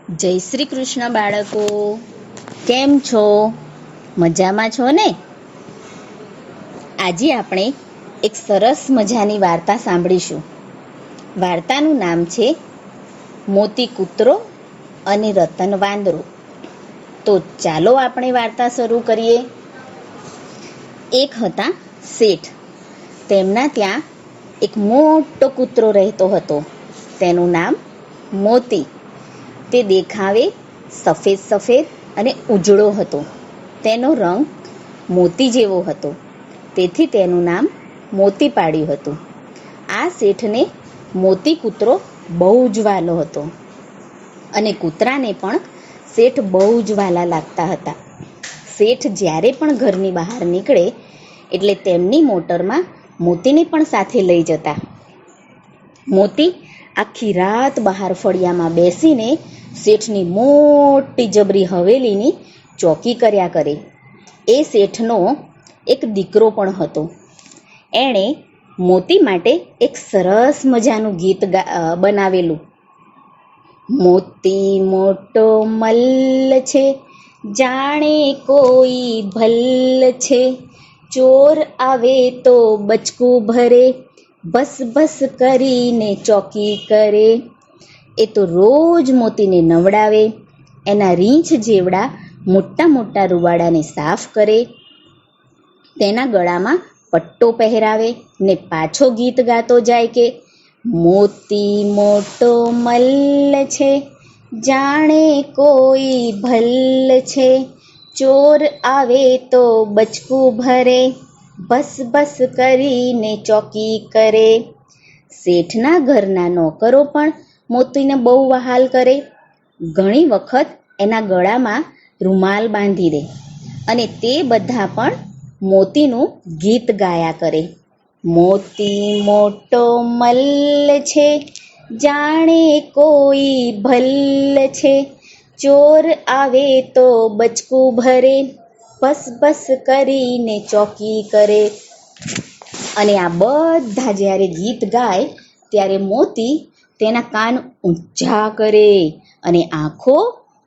જય શ્રી કૃષ્ણ બાળકો, કેમ છો? મજામાં છો ને? આજે આપણે એક સરસ મજાની વાર્તા સાંભળીશું. વાર્તાનું નામ છે મોતી કૂતરો અને રતન વાંદરો. તો ચાલો આપણે વાર્તા શરૂ કરીએ. એક હતા શેઠ. તેમના ત્યાં એક મોટો કૂતરો રહેતો હતો. તેનું નામ મોતી. તે દેખાવે સફેદ સફેદ અને ઉજળો હતો. તેનો રંગ મોતી જેવો હતો. તેથી તેનું નામ મોતી પાડ્યું હતું. આ શેઠને મોતી કૂતરો બહુ જ વહાલો હતો અને કૂતરાને પણ શેઠ બહુ જ વહાલા લાગતા હતા. શેઠ જ્યારે પણ ઘરની બહાર નીકળે એટલે તેમની મોટરમાં મોતીને પણ સાથે લઈ જતા. મોતી આખી રાત બહાર ફળિયામાં બેસીને શેઠની મોટી જબરી હવેલીની ચોકી કર્યા કરે. એ શેઠનો એક દીકરો પણ હતો. એણે મોતી માટે એક સરસ મજાનું ગીત બનાવેલું. મોતી મોટો મલ્લ છે, જાણે કોઈ ભલ્લ છે, ચોર આવે તો બચકું ભરે, બસ બસ કરીને ચોકી કરે. એ તો રોજ મોતીને નવડાવે, એના રીંછ જેવડા મોટા મોટા રૂવાડાને સાફ કરે, તેના ગળામાં પટ્ટો પહેરાવે ને પાછો ગીત ગાતો જાય કે મોતી મોટો મલ્લ છે, જાણે કોઈ ભલ્લ છે, ચોર આવે તો બચકું ભરે, બસ બસ કરીને ચોકી કરે. શેઠના ઘરના નોકરો પણ મોતીને બહુ વહાલ કરે. ઘણી વખત એના ગળામાં રૂમાલ બાંધી દે અને તે બધા પણ મોતીનું ગીત ગાયા કરે. મોતી મોટો મલ્લ છે, જાણે કોઈ ભલ્લ છે, ચોર આવે તો બચકું ભરે, બસ બસ કરીને ચોકી કરે. અને આ બધા જ્યારે ગીત ગાય ત્યારે મોતી તેના કાન ઊંચા કરે અને આંખો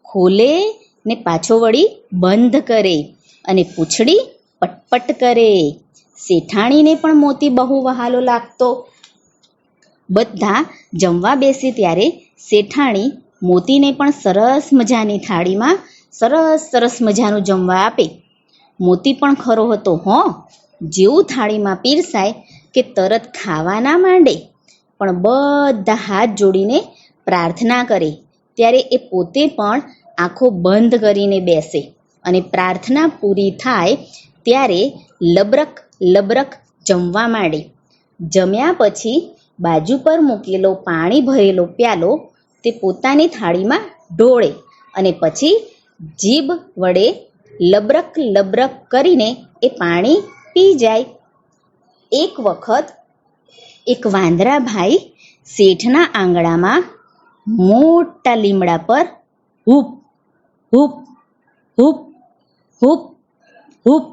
ખોલે ને પાછો વળી બંધ કરે અને પૂંછડી પટપટ કરે. શેઠાણીને પણ મોતી બહુ વહાલો લાગતો. બધા જમવા બેસે ત્યારે શેઠાણી મોતીને પણ સરસ મજાની થાળીમાં સરસ સરસ મજાનું જમવા આપે. મોતી પણ ખરો હતો હો. જેવું થાળીમાં પીરસાય કે તરત ખાવા ના માંડે, પણ બધા હાથ જોડીને પ્રાર્થના કરે. ત્યારે એ પોતે પણ આંખો બંધ કરીને બેસે અને પ્રાર્થના પૂરી થાય ત્યારે લબરક લબરક જમવા માંડે. જમ્યા પછી બાજુ પર મૂકેલો પાણી ભરેલો પ્યાલો તે પોતાની થાળીમાં ઢોળે અને પછી જીભ વડે લબરક લબરક કરીને એ પાણી પી જાય. એક વખત એક વાંદરાભાઈ શેઠના આંગણામાં મોટા લીમડા પર hoop hoop hoop hoop hoop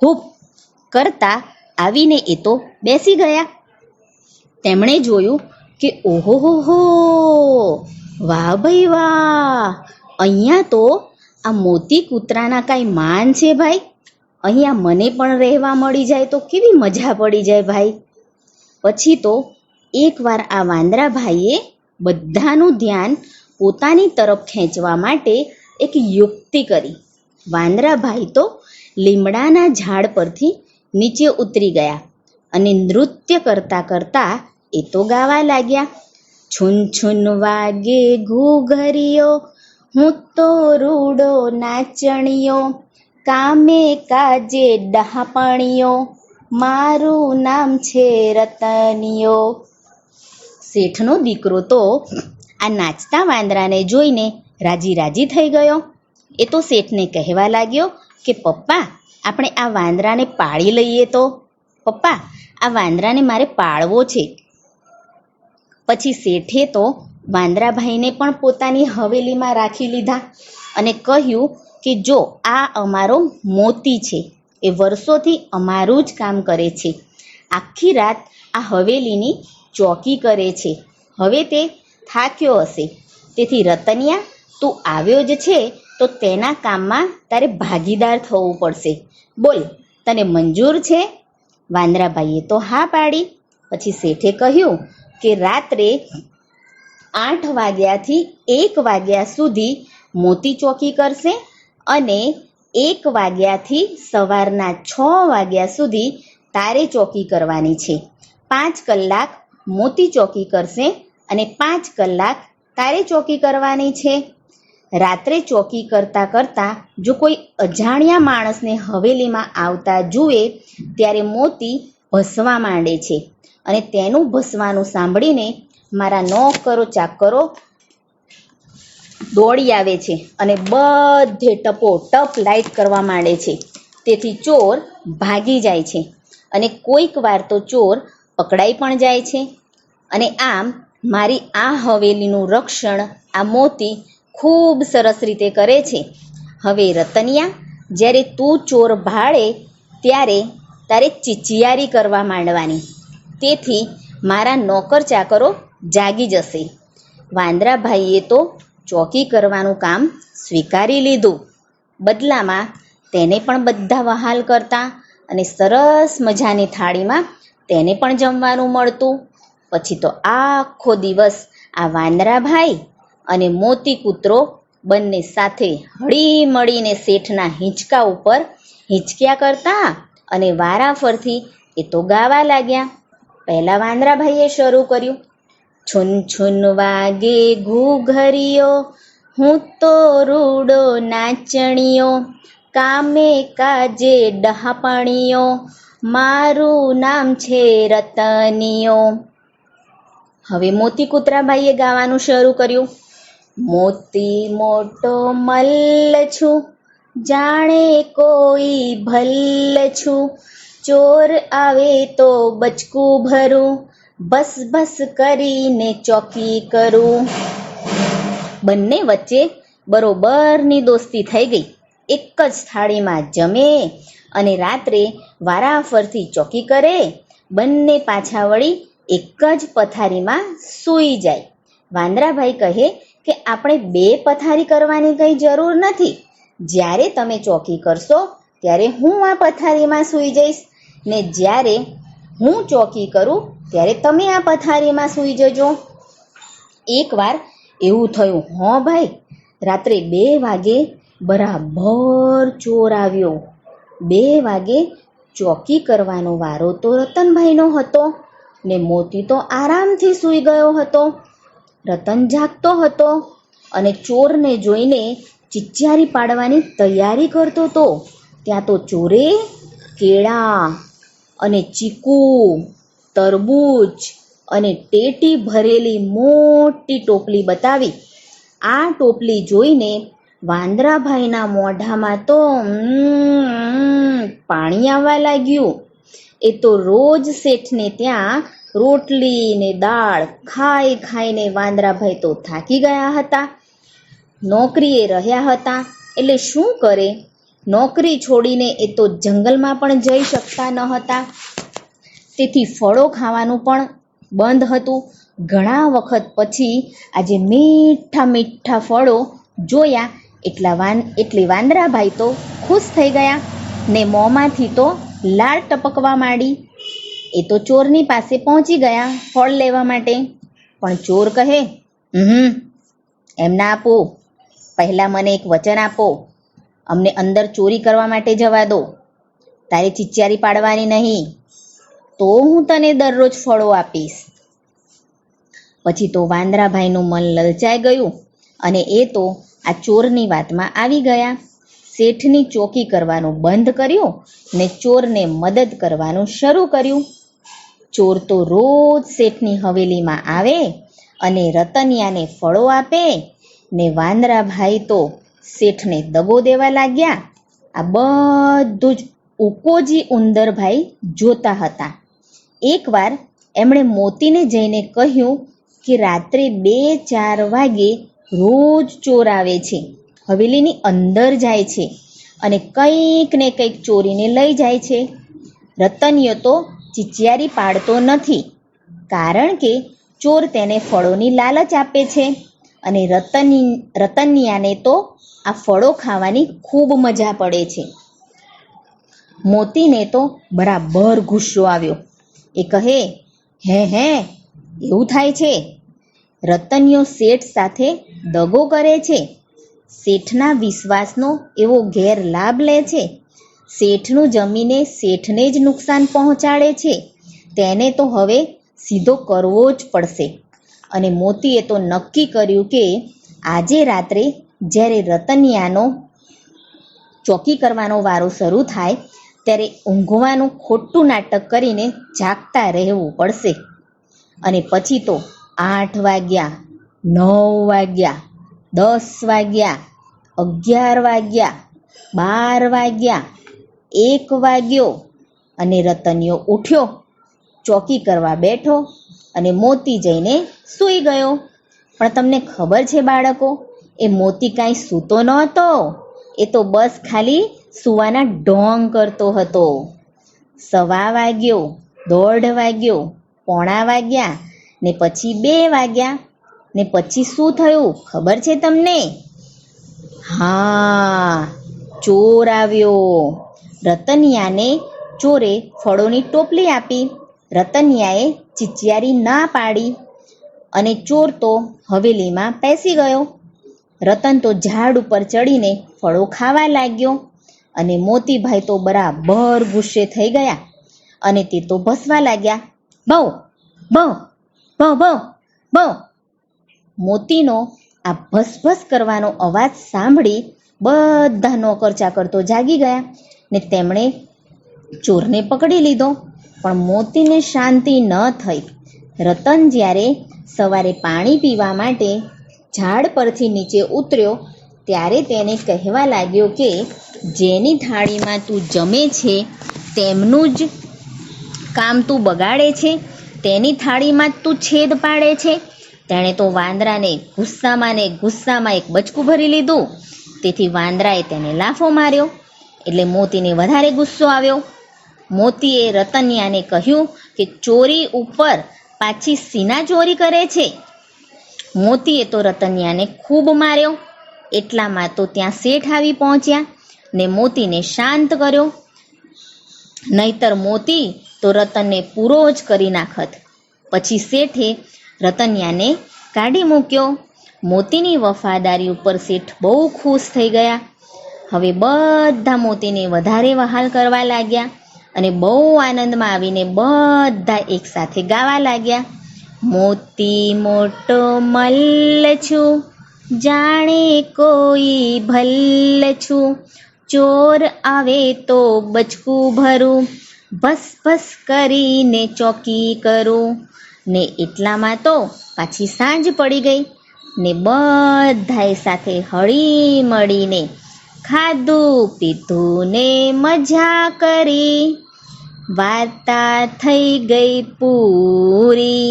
hoop કરતા આવીને એ તો બેસી ગયા. તેમણે જોયું કે ઓહો હો, વાહ ભાઈ વાહ, અહીંયા તો આ મોતી કૂતરાના કાંઈ માન છે ભાઈ. અહીંયા મને પણ રહેવા મળી જાય તો કેવી મજા પડી જાય ભાઈ. પછી તો એકવાર આ વાંદરાભાઈએ બધાનું ધ્યાન પોતાની તરફ ખેંચવા માટે એક યુક્તિ કરી. વાંદરાભાઈ તો લીમડાના ઝાડ પરથી નીચે ઉતરી ગયા અને નૃત્ય કરતા કરતા એ તો ગાવા લાગ્યા. છુન છુન વાગે ઘૂઘરીયો, હું તો રૂડો નાચણીયો, કામે કાજે ડહાપણીયો, મારું નામ છે રતનિયો. શેઠનો દીકરો તો આ નાચતા વાંદરાને જોઈને રાજી રાજી થઈ ગયો. એ તો શેઠને કહેવા લાગ્યો કે પપ્પા, આપણે આ વાંદરાને પાળી લઈએ તો. પપ્પા, આ વાંદરાને મારે પાળવો છે. પછી શેઠે તો વાંદરાભાઈને પણ પોતાની હવેલીમાં રાખી લીધા અને કહ્યું કે જો આ અમારો મોતી છે, એ વર્ષોથી અમારું જ કામ કરે છે. આખી રાત આ હવેલીની ચોકી કરે છે. હવે તે થાક્યો હશે, તેથી રતનિયા તું આવ્યો જ છે તો તેના કામમાં તારે ભાગીદાર થવું પડશે. બોલ, તને મંજૂર છે? વાંદરાભાઈએ તો હા પાડી. પછી શેઠે કહ્યું કે રાત્રે 8 વાગ્યાથી 1 વાગ્યા સુધી મોતી ચોકી કરશે અને 1 વાગ્યાથી સવારના 6 વાગ્યા સુધી તારે ચોકી કરવાની છે. 5 કલાક મોતી ચોકી કરશે અને 5 કલાક તારે ચોકી કરવાની છે. રાત્રે ચોકી કરતાં કરતાં જો કોઈ અજાણ્યા માણસને હવેલીમાં આવતા જુએ ત્યારે મોતી ભસવા માંડે છે અને તેનું ભસવાનું સાંભળીને મારા નોકરો ચાકરો દોડી આવે છે અને બધે ટપોટપ લાઈટ કરવા માંડે છે. તેથી ચોર ભાગી જાય છે અને કોઈક વાર તો ચોર પકડાઈ પણ જાય છે. અને આમ મારી આ હવેલીનું રક્ષણ આ મોતી ખૂબ સરસ રીતે કરે છે. હવે રતનિયા, જ્યારે તું ચોર ભાળે ત્યારે તારે ચિચિયારી કરવા માંડવાની. તેથી મારા નોકર ચાકરો જાગી જશે. વાંદરાભાઈએ તો ચોકી કરવાનું કામ સ્વીકારી લીધું. બદલામાં તેને પણ બધા વહાલ કરતા અને સરસ મજાની થાળીમાં તેને પણ જમવાનું મળતું. પછી તો આખો દિવસ આ વાંદરાભાઈ અને મોતી કૂતરો બંને સાથે હળી મળીને શેઠના હિંચકા ઉપર હિંચક્યા કરતા અને વારાફરથી એ તો ગાવા લાગ્યા. પહેલા વાંદરાભાઈએ શરૂ કર્યું, છુન છુન વાગે ઘૂઘરીયો, હું તો રૂડો નાચણીયો, કામે કાજે ડહાપણીયો, મારું નામ છે રતનિયો. હવે મોતી કૂતરાભાઈએ ગાવાનું શરૂ કર્યું, મોતી મોટો મલ્લ છું, જાણે કોઈ ભલ્લ છું, ચોર આવે તો બચકું ભરું, બસ બસ કરીને ચોકી કરું. બંને વચ્ચે બરોબરની દોસ્તી થઈ ગઈ. એક જ થાળીમાં જમે અને રાત્રે વારાફરતી ચોકી કરે. બંને પાછા વળી એક જ પથારીમાં સૂઈ જાય. વાંદરાભાઈ કહે કે આપણે 2 પથારી કરવાની કંઈ જરૂર નથી. જ્યારે તમે ચોકી કરશો ત્યારે હું આ પથારીમાં સૂઈ જઈશ ને જ્યારે હું ચોકી કરું ત્યારે તમે આ પથારીમાં સૂઈ જજો. એકવાર એવું થયું. હો ભાઈ, રાત્રે 2 વાગે બરાબર ચોર આવ્યો. 2 વાગે ચોકી કરવાનો વારો તો રતનભાઈનો હતો ને મોતી તો આરામથી સૂઈ ગયો હતો. રતન જાગતો હતો અને ચોરને જોઈને ચિચિયારી પાડવાની તૈયારી કરતો હતો. ત્યાં તો ચોરે કેળા અને ચીકુ, તરબૂચ અને ટેટી ભરેલી મોટી ટોપલી બતાવી. આ ટોપલી જોઈને વાંદરાભાઈના મોઢામાં તો પાણી આવવા લાગ્યું. એ તો રોજ શેઠને ત્યાં રોટલી ને દાળ ખાઈ ખાઈને વાંદરાભાઈ તો થાકી ગયા હતા. નોકરીએ રહ્યા હતા એટલે શું કરે? નોકરી છોડીને એ તો જંગલમાં પણ જઈ શકતા ન હતા. તેથી ફળો ખાવાનું પણ બંધ હતું. ઘણા વખત પછી આજે મીઠા મીઠા ફળો જોયા એટલે વાંદરાભાઈ તો ખુશ થઈ ગયા ને મોંમાંથી તો લાળ ટપકવા માંડી. એ તો ચોરની પાસે પહોંચી ગયા ફળ લેવા માટે. પણ ચોર કહે, એમ ના આપો, પહેલાં મને એક વચન આપો, અમને અંદર ચોરી કરવા માટે જવા દો, તારે ચિચિયારી પાડવાની નહીં, તો હું તને દરરોજ ફળો આપીશ. પછી તો વાંદરાભાઈનું મન લલચાઈ ગયું અને એ તો આ ચોરની વાતમાં આવી ગયા. શેઠની ચોકી કરવાનું બંધ કર્યું ને ચોરને મદદ કરવાનું શરૂ કર્યું. ચોર તો રોજ શેઠની હવેલીમાં આવે અને રતનિયાને ફળો આપે ને વાંદરાભાઈ તો શેઠને દગો દેવા લાગ્યા. આ બધું જ ઉકોજી ઉંદરભાઈ જોતા હતા. એકવાર એમણે મોતીને જઈને કહ્યું કે રાત્રે 2-4 વાગે રોજ ચોર આવે છે, હવેલીની અંદર જાય છે અને કંઈક ને કંઈક ચોરીને લઈ જાય છે. રતનિયો તો ચિચિયારી પાડતો નથી, કારણ કે ચોર તેને ફળોની લાલચ આપે છે અને રતનિયાને તો આ ફળો ખાવાની ખૂબ મજા પડે છે. મોતીને તો બરાબર ગુસ્સો આવ્યો. એ કહે, હે એવું થાય છે? રતનિયો શેઠ સાથે દગો કરે છે, શેઠના વિશ્વાસનો એવો ગેરલાભ લે છે, શેઠનું જમીને શેઠને જ નુકસાન પહોંચાડે છે. તેને તો હવે સીધો કરવો જ પડશે. અને મોતીએ તો નક્કી કર્યું કે આજે રાત્રે જ્યારે રતનિયાનો ચોકી કરવાનો વારો શરૂ થાય ત્યારે ઊંઘવાનું ખોટું નાટક કરીને જાગતા રહેવું પડશે. અને પછી તો 8 વાગ્યા, 9 વાગ્યા, 10 વાગ્યા, 11 વાગ્યા, 12 વાગ્યા, 1 વાગ્યો અને રતનિયો ઉઠ્યો, ચોકી કરવા બેઠો અને મોતી જઈને સૂઈ ગયો. પણ તમને ખબર છે બાળકો, એ મોતી કાંઈ સૂતો નહોતો. એ તો બસ ખાલી સૂવાના ઢોંગ કરતો હતો. 1:15 વાગ્યો, 1:30 વાગ્યો, 1:45 વાગ્યા ને પછી 2 વાગ્યા ને પછી શું થયું ખબર છે તમને? હા, ચોર આવ્યો. રતનિયાને ચોરે ફળોની ટોપલી આપી. રતનિયાએ ચિચિયારી ના પાડી અને ચોર તો હવેલીમાં પેસી ગયો. રતન તો ઝાડ ઉપર ચડીને ફળો ખાવા લાગ્યો અને મોતીભાઈ તો બરાબર ગુસ્સે થઈ ગયા અને તે તો ભસવા લાગ્યા. બહુ બહુ બહુ બહુ બહુ. મોતીનો આ ભસભસ કરવાનો અવાજ સાંભળી બધા નોકર ચાકર તો જાગી ગયા ને તેમણે ચોરને પકડી લીધો. પણ મોતીને શાંતિ ન થઈ. રતન જ્યારે સવારે પાણી પીવા માટે ઝાડ પરથી નીચે ઉતર્યો ત્યારે તેને કહેવા લાગ્યો કે જેની થાળીમાં તું જમે છે તેમનું જ કામ તું બગાડે છે, તેની થાળીમાં જ તું છેદ પાડે છે. તેણે તો વાંદરાને ગુસ્સામાં એક બચકું ભરી લીધું. તેથી વાંદરાએ તેને લાફો માર્યો એટલે મોતીને વધારે ગુસ્સો આવ્યો. મોતીએ રતનિયાને કહ્યું કે ચોરી ઉપર પાછી સીના ચોરી કરે છે. મોતીએ તો રતનિયાને ખૂબ માર્યો. એટલામાં તો ત્યાં શેઠ આવી પહોંચ્યા ને મોતીને શાંત કર્યો. નહીતર મોતી તો રતનને પૂરો જ કરી નાખત. પછી શેઠે રતનિયાને કાઢી મૂક્યો. મોતીની વફાદારી ઉપર શેઠ બહુ ખુશ થઈ ગયા. હવે બધા મોતીને વધારે વહાલ કરવા લાગ્યા અને બહુ આનંદમાં આવીને બધા એકસાથે ગાવા લાગ્યા. મોતી મોટો મલ્લ છું, જાણે કોઈ ભલ્લ છું, ચોર આવે તો બચકું ભરું, ભસ ભસ કરીને ચોકી કરું. ને એટલામાં તો પાછી સાંજ પડી ગઈ ને બધાએ સાથે હળી મળીને ખાધું પીધું ને મજા કરી. વાર્તા થઈ ગઈ પૂરી,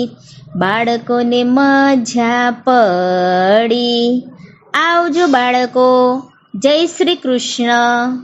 બાળકોને મજા પડી. આવજો બાળકો. જય શ્રી કૃષ્ણ.